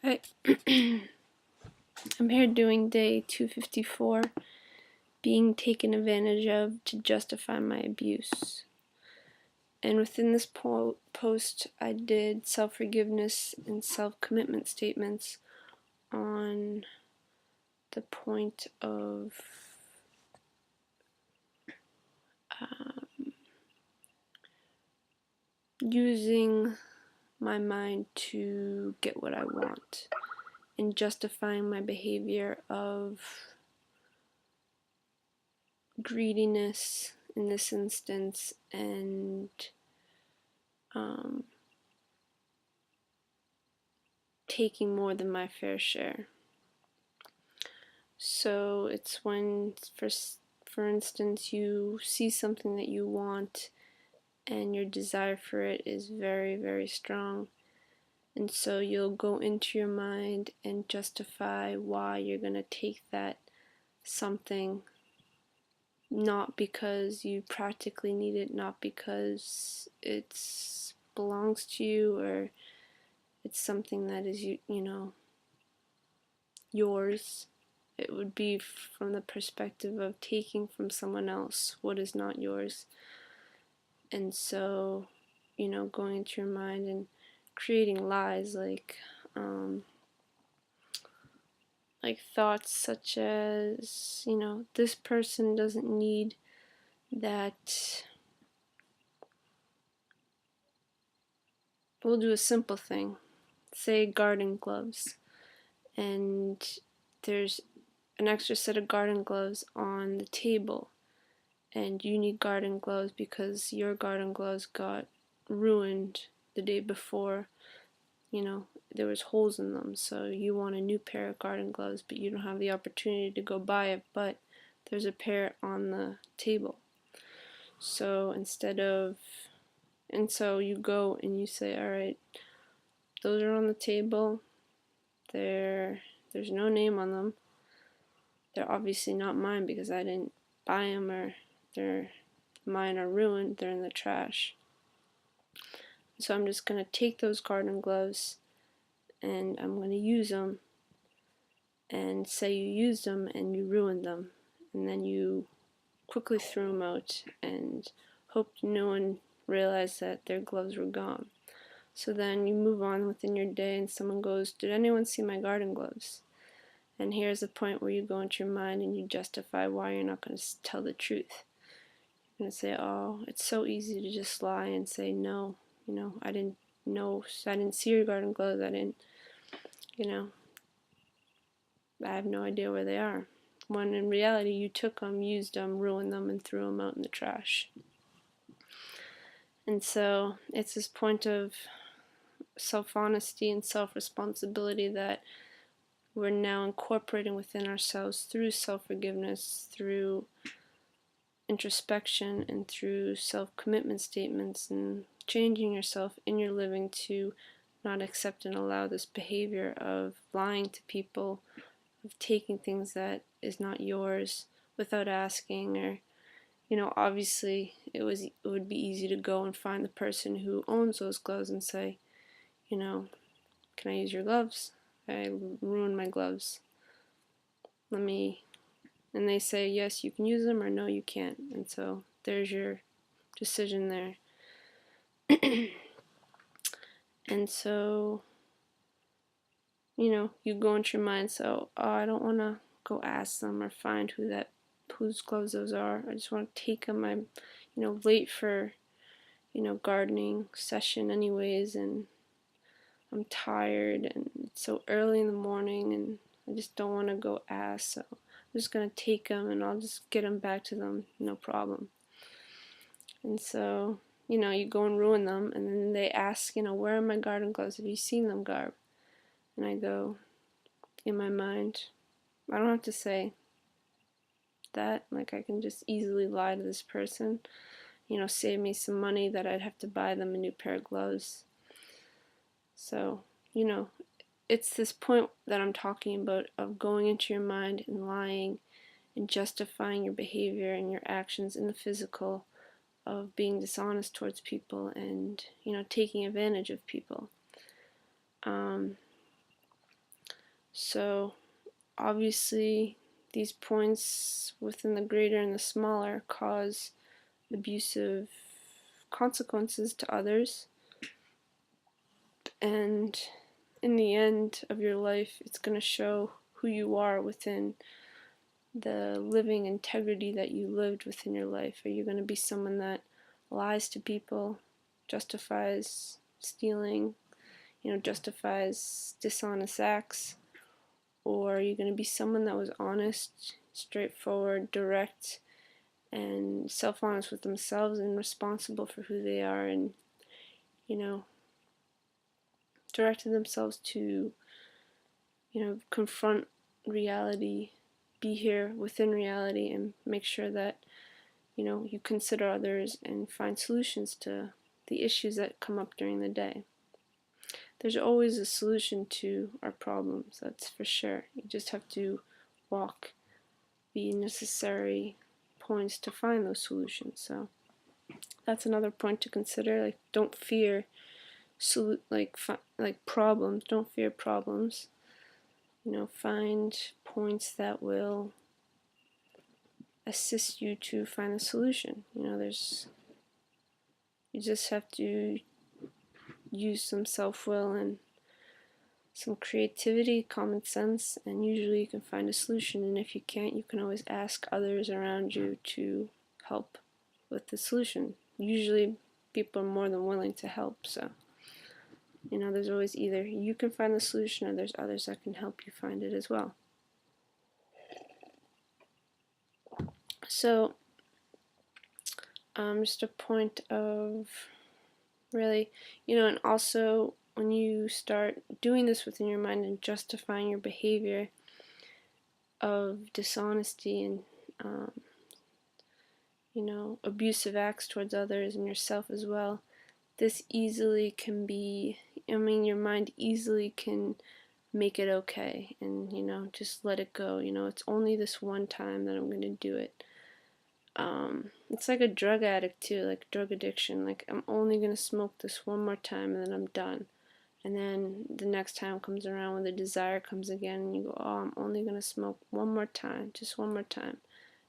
Hi. I'm here doing day 254, being taken advantage of to justify my abuse. And within this post, I did self-forgiveness and self-commitment statements on the point of using my mind to get what I want and justifying my behavior of greediness in this instance and taking more than my fair share. So it's when, for instance, you see something that you want and your desire for it is very, very strong. And so you'll go into your mind and justify why you're going to take that something, not because you practically need it, not because it belongs to you or it's something that is, yours. It would be from the perspective of taking from someone else what is not yours. And so, going into your mind and creating lies like thoughts such as, this person doesn't need that. We'll do a simple thing. Say garden gloves. And there's an extra set of garden gloves on the table. And you need garden gloves because your garden gloves got ruined the day before. There was holes in them, so you want a new pair of garden gloves, but you don't have the opportunity to go buy it, but there's a pair on the table. So so you go and you say, alright, those are on the table, there's no name on them, they're obviously not mine because I didn't buy them, or mine are ruined, they're in the trash. So I'm just going to take those garden gloves and I'm going to use them, and say you used them and you ruined them, and then you quickly threw them out and hoped no one realized that their gloves were gone. So then you move on within your day and someone goes, did anyone see my garden gloves? And here's the point where you go into your mind and you justify why you're not going to tell the truth. You're going to say, oh, it's so easy to just lie and say, no, I didn't know, I didn't see your garden gloves, I didn't, I have no idea where they are. When in reality you took them, used them, ruined them, and threw them out in the trash. And so it's this point of self-honesty and self-responsibility that we're now incorporating within ourselves through self-forgiveness, through introspection, and through self-commitment statements, and changing yourself in your living to not accept and allow this behavior of lying to people, of taking things that is not yours without asking, or obviously it would be easy to go and find the person who owns those gloves and say, can I use your gloves? I ruined my gloves. And they say yes, you can use them, or no, you can't. And so there's your decision there. And so you go into your mind, so I don't want to go ask them or find whose gloves those are. I just want to take them. I'm late for gardening session anyways, and I'm tired and it's so early in the morning and I just don't want to go ask, so I'm just going to take them and I'll just get them back to them, no problem. And so you go and ruin them, and then they ask, where are my garden gloves, have you seen them, Garb? And I go in my mind, I don't have to say that, like I can just easily lie to this person, save me some money that I'd have to buy them a new pair of gloves. So it's this point that I'm talking about of going into your mind and lying and justifying your behavior and your actions in the physical, of being dishonest towards people and taking advantage of people. So obviously these points within the greater and the smaller cause abusive consequences to others, and in the end of your life it's going to show who you are within the living integrity that you lived within your life. Are you going to be someone that lies to people, justifies stealing, justifies dishonest acts? Or are you going to be someone that was honest, straightforward, direct, and self-honest with themselves and responsible for who they are, and, directed themselves to, confront reality, be here within reality, and make sure that, you consider others and find solutions to the issues that come up during the day. There's always a solution to our problems, that's for sure. You just have to walk the necessary points to find those solutions. So that's another point to consider. Like, don't fear problems. Don't fear problems. Find points that will assist you to find a solution. You just have to use some self-will and some creativity, common sense, and usually you can find a solution. And if you can't, you can always ask others around you to help with the solution. Usually people are more than willing to help, so there's always either you can find the solution or there's others that can help you find it as well. So just a point of really, and also when you start doing this within your mind and justifying your behavior of dishonesty and abusive acts towards others and yourself as well, this easily can be, your mind easily can make it okay and, just let it go. It's only this one time that I'm going to do it. It's like a drug addict too, like drug addiction. Like, I'm only going to smoke this one more time and then I'm done. And then the next time comes around when the desire comes again and you go, oh, I'm only going to smoke one more time, just one more time.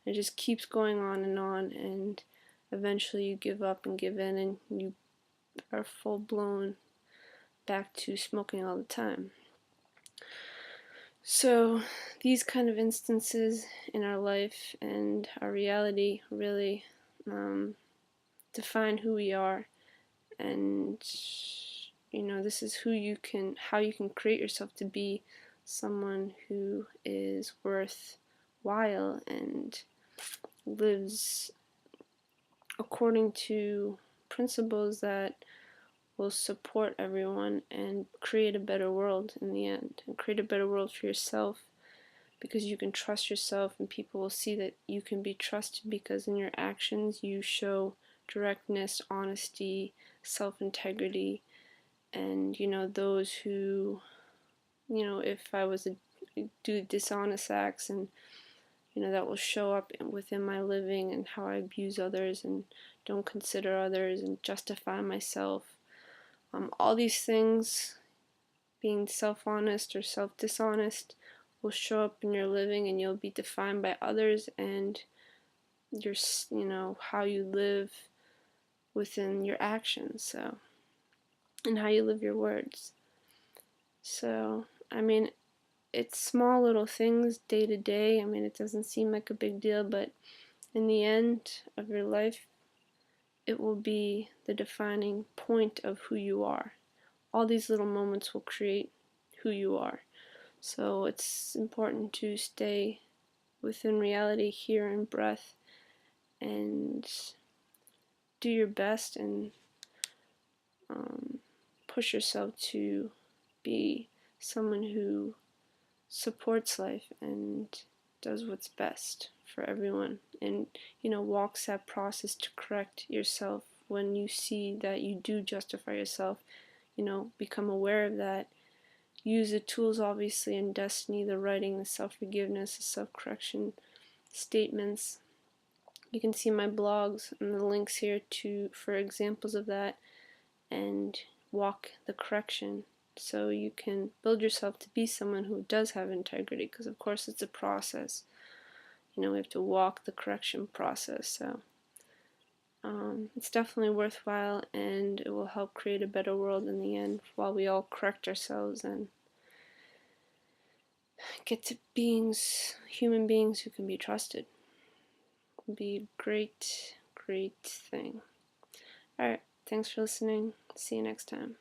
And it just keeps going on, and eventually you give up and give in and you are full-blown back to smoking all the time. So these kind of instances in our life and our reality really define who we are, and this is how you can create yourself to be someone who is worthwhile and lives according to principles that will support everyone and create a better world in the end, and create a better world for yourself, because you can trust yourself and people will see that you can be trusted, because in your actions you show directness, honesty, self-integrity. And those who, if I was to do dishonest acts, and that will show up within my living and how I abuse others and don't consider others and justify myself. All these things, being self-honest or self-dishonest, will show up in your living, and you'll be defined by others and your, how you live within your actions, so, and how you live your words. So, it's small little things day to day. It doesn't seem like a big deal, but in the end of your life, it will be the defining point of who you are. All these little moments will create who you are. So it's important to stay within reality, here in breath, and do your best and push yourself to be someone who supports life and does what's best for everyone, and walks that process to correct yourself when you see that you do justify yourself. Become aware of that. Use the tools, obviously, in Desteni, the writing, the self-forgiveness, the self-correction statements. You can see my blogs and the links here for examples of that, and walk the correction so you can build yourself to be someone who does have integrity, because of course it's a process. We have to walk the correction process, so it's definitely worthwhile, and it will help create a better world in the end while we all correct ourselves and get to human beings who can be trusted. It'll be a great, great thing. Alright, thanks for listening. See you next time.